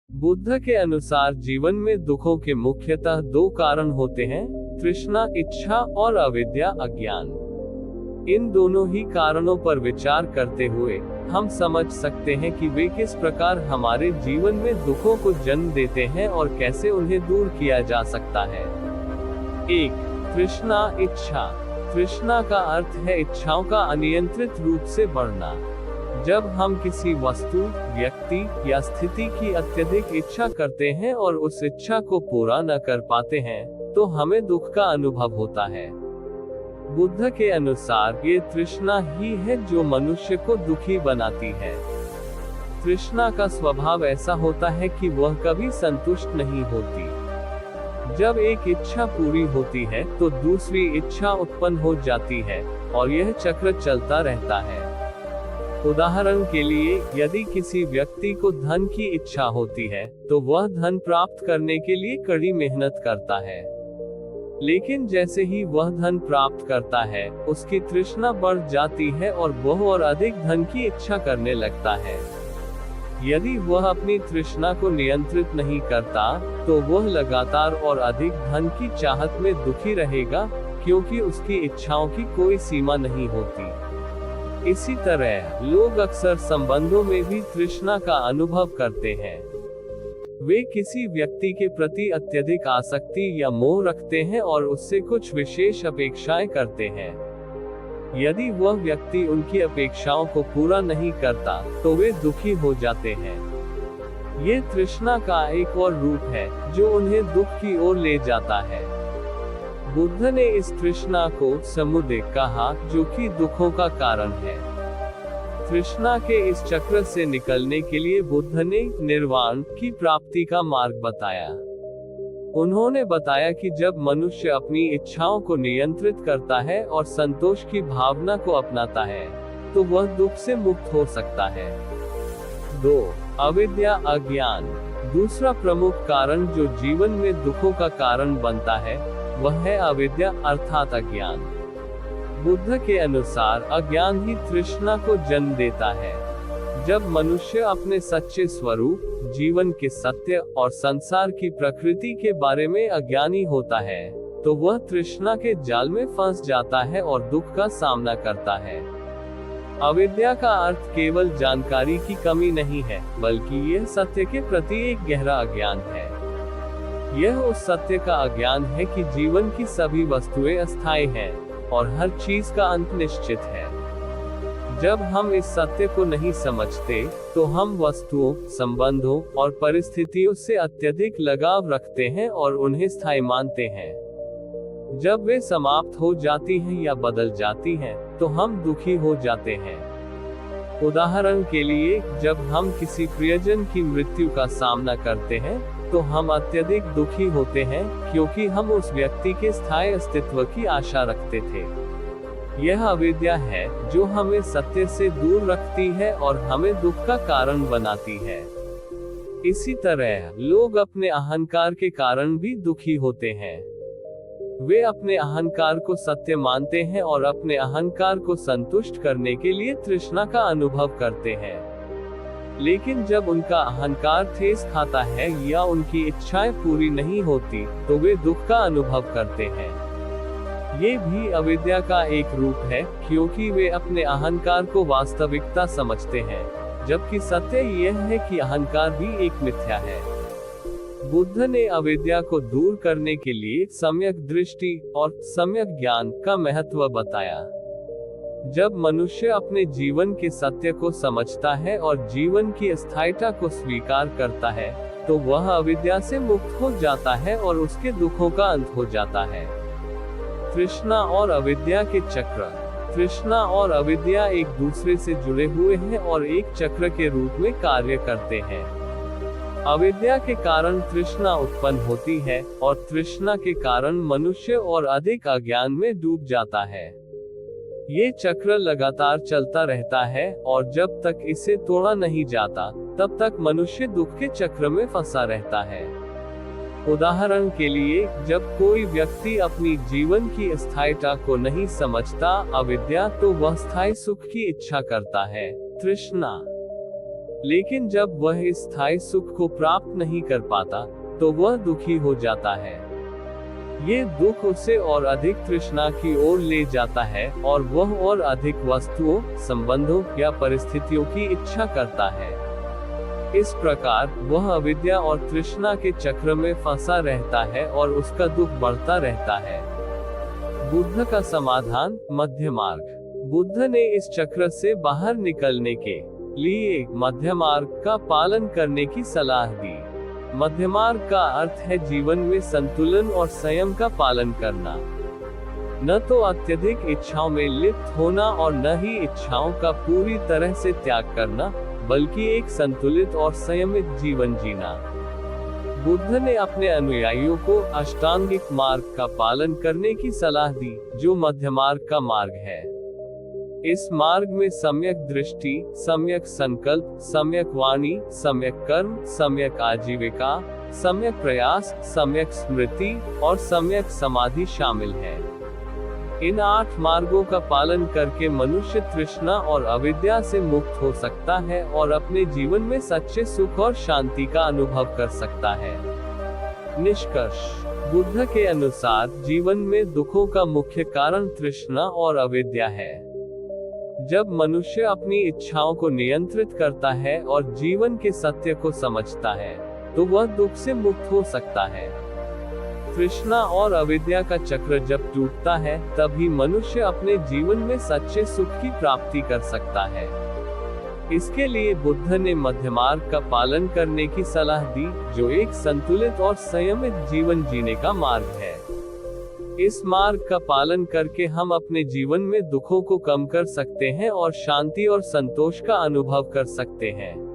बुद्ध के अनुसार जीवन में दुखों के मुख्यतः दो कारण होते हैं, तृष्णा इच्छा और अविद्या अज्ञान। इन दोनों ही कारणों पर विचार करते हुए हम समझ सकते हैं कि वे किस प्रकार हमारे जीवन में दुखों को जन्म देते हैं और कैसे उन्हें दूर किया जा सकता है। 1. तृष्णा इच्छा। तृष्णा का अर्थ है इच्छाओं का अनियंत्रित रूप से बढ़ना। जब हम किसी वस्तु, व्यक्ति या स्थिति की अत्यधिक इच्छा करते हैं और उस इच्छा को पूरा न कर पाते हैं, तो हमें दुख का अनुभव होता है। बुद्ध के अनुसार ये तृष्णा ही है जो मनुष्य को दुखी बनाती है। तृष्णा का स्वभाव ऐसा होता है कि वह कभी संतुष्ट नहीं होती। जब एक इच्छा पूरी होती है तो दूसरी इच्छा उत्पन्न हो जाती है और यह चक्र चलता रहता है। उदाहरण के लिए, यदि किसी व्यक्ति को धन की इच्छा होती है तो वह धन प्राप्त करने के लिए कड़ी मेहनत करता है। लेकिन जैसे ही वह धन प्राप्त करता है, उसकी तृष्णा बढ़ जाती है और वह और अधिक धन की इच्छा करने लगता है। यदि वह अपनी तृष्णा को नियंत्रित नहीं करता, तो वह लगातार और अधिक धन की चाहत में दुखी रहेगा, क्योंकि उसकी इच्छाओं की कोई सीमा नहीं होती। इसी तरह लोग अक्सर संबंधों में भी तृष्णा का अनुभव करते हैं। वे किसी व्यक्ति के प्रति अत्यधिक आसक्ति या मोह रखते हैं और उससे कुछ विशेष अपेक्षाएं करते हैं। यदि वह व्यक्ति उनकी अपेक्षाओं को पूरा नहीं करता, तो वे दुखी हो जाते हैं। ये तृष्णा का एक और रूप है जो उन्हें दुख की ओर ले जाता है। बुद्ध ने इस तृष्णा को समुदय कहा, जो कि दुखों का कारण है। तृष्णा के इस चक्र से निकलने के लिए बुद्ध ने निर्वाण की प्राप्ति का मार्ग बताया। उन्होंने बताया कि जब मनुष्य अपनी इच्छाओं को नियंत्रित करता है और संतोष की भावना को अपनाता है, तो वह दुख से मुक्त हो सकता है। 2. अविद्या अज्ञान। दूसरा प्रमुख कारण जो जीवन में दुखों का कारण बनता है, वह है अविद्या अर्थात अज्ञान। बुद्ध के अनुसार अज्ञान ही तृष्णा को जन्म देता है। जब मनुष्य अपने सच्चे स्वरूप, जीवन के सत्य और संसार की प्रकृति के बारे में अज्ञानी होता है, तो वह तृष्णा के जाल में फंस जाता है और दुख का सामना करता है। अविद्या का अर्थ केवल जानकारी की कमी नहीं है, बल्कि यह सत्य के प्रति एक गहरा अज्ञान है। यह उस सत्य का अज्ञान है कि जीवन की सभी वस्तुएं अस्थायी हैं और हर चीज का अंत निश्चित है। जब हम इस सत्य को नहीं समझते, तो हम वस्तुओं, संबंधों और परिस्थितियों से अत्यधिक लगाव रखते हैं और उन्हें स्थायी मानते हैं। जब वे समाप्त हो जाती हैं या बदल जाती हैं, तो हम दुखी हो जाते हैं। उदाहरण के लिए, जब हम किसी प्रियजन की मृत्यु का सामना करते हैं, तो हम अत्यधिक दुखी होते हैं, क्योंकि हम उस व्यक्ति के स्थायी अस्तित्व की आशा रखते थे। यह अविद्या है जो हमें सत्य से दूर रखती है और हमें दुख का कारण बनाती है। इसी तरह लोग अपने अहंकार के कारण भी दुखी होते हैं। वे अपने अहंकार को सत्य मानते हैं और अपने अहंकार को संतुष्ट करने के लिए तृष्णा का अनुभव करते हैं। लेकिन जब उनका अहंकार ठेस खाता है या उनकी इच्छाएं पूरी नहीं होती, तो वे दुख का अनुभव करते हैं। ये भी अविद्या का एक रूप है, क्योंकि वे अपने अहंकार को वास्तविकता समझते हैं, जबकि सत्य यह है कि अहंकार भी एक मिथ्या है। बुद्ध ने अविद्या को दूर करने के लिए सम्यक दृष्टि और सम्यक ज्ञान का महत्व बताया। जब मनुष्य अपने जीवन के सत्य को समझता है और जीवन की अस्थायीता को स्वीकार करता है, तो वह अविद्या से मुक्त हो जाता है और उसके दुखों का अंत हो जाता है। तृष्णा और अविद्या के चक्र। तृष्णा और अविद्या एक दूसरे से जुड़े हुए हैं और एक चक्र के रूप में कार्य करते हैं। अविद्या के कारण तृष्णा उत्पन्न होती है और तृष्णा के कारण मनुष्य और अधिक अज्ञान में डूब जाता है। ये चक्र लगातार चलता रहता है और जब तक इसे तोड़ा नहीं जाता, तब तक मनुष्य दुख के चक्र में फंसा रहता है। उदाहरण के लिए, जब कोई व्यक्ति अपनी जीवन की स्थायीता को नहीं समझता, अविद्या, तो वह स्थायी सुख की इच्छा करता है, तृष्णा। लेकिन जब वह इस स्थायी सुख को प्राप्त नहीं कर पाता, तो वह दुखी हो जाता है। ये दुख उसे और अधिक तृष्णा की ओर ले जाता है और वह और अधिक वस्तुओं, संबंधों या परिस्थितियों की इच्छा करता है। इस प्रकार वह अविद्या और तृष्णा के चक्र में फंसा रहता है और उसका दुख बढ़ता रहता है। बुद्ध का समाधान, मध्य मार्ग। बुद्ध ने इस चक्र से बाहर निकलने के लिए मध्य मार्ग का पालन करने की सलाह दी। मध्य मार्ग का अर्थ है जीवन में संतुलन और संयम का पालन करना। न तो अत्यधिक इच्छाओं में लिप्त होना और न ही इच्छाओं का पूरी तरह से त्याग करना, बल्कि एक संतुलित और संयमित जीवन जीना। बुद्ध ने अपने अनुयायियों को अष्टांगिक मार्ग का पालन करने की सलाह दी, जो मध्य मार्ग का मार्ग है। इस मार्ग में सम्यक दृष्टि, सम्यक संकल्प, सम्यक वाणी, सम्यक कर्म, सम्यक आजीविका, सम्यक प्रयास, सम्यक स्मृति और सम्यक समाधि शामिल है। इन 8 मार्गों का पालन करके मनुष्य तृष्णा और अविद्या से मुक्त हो सकता है और अपने जीवन में सच्चे सुख और शांति का अनुभव कर सकता है। निष्कर्ष: बुद्ध के अनुसार जीवन में दुखों का मुख्य कारण तृष्णा और अविद्या है। जब मनुष्य अपनी इच्छाओं को नियंत्रित करता है और जीवन के सत्य को समझता है, तो वह दुख से मुक्त हो सकता है। तृष्णा और अविद्या का चक्र जब टूटता है, तभी मनुष्य अपने जीवन में सच्चे सुख की प्राप्ति कर सकता है। इसके लिए बुद्ध ने मध्य मार्ग का पालन करने की सलाह दी, जो एक संतुलित और संयमित जीवन जीने का मार्ग है। इस मार्ग का पालन करके हम अपने जीवन में दुखों को कम कर सकते हैं और शांति और संतोष का अनुभव कर सकते हैं।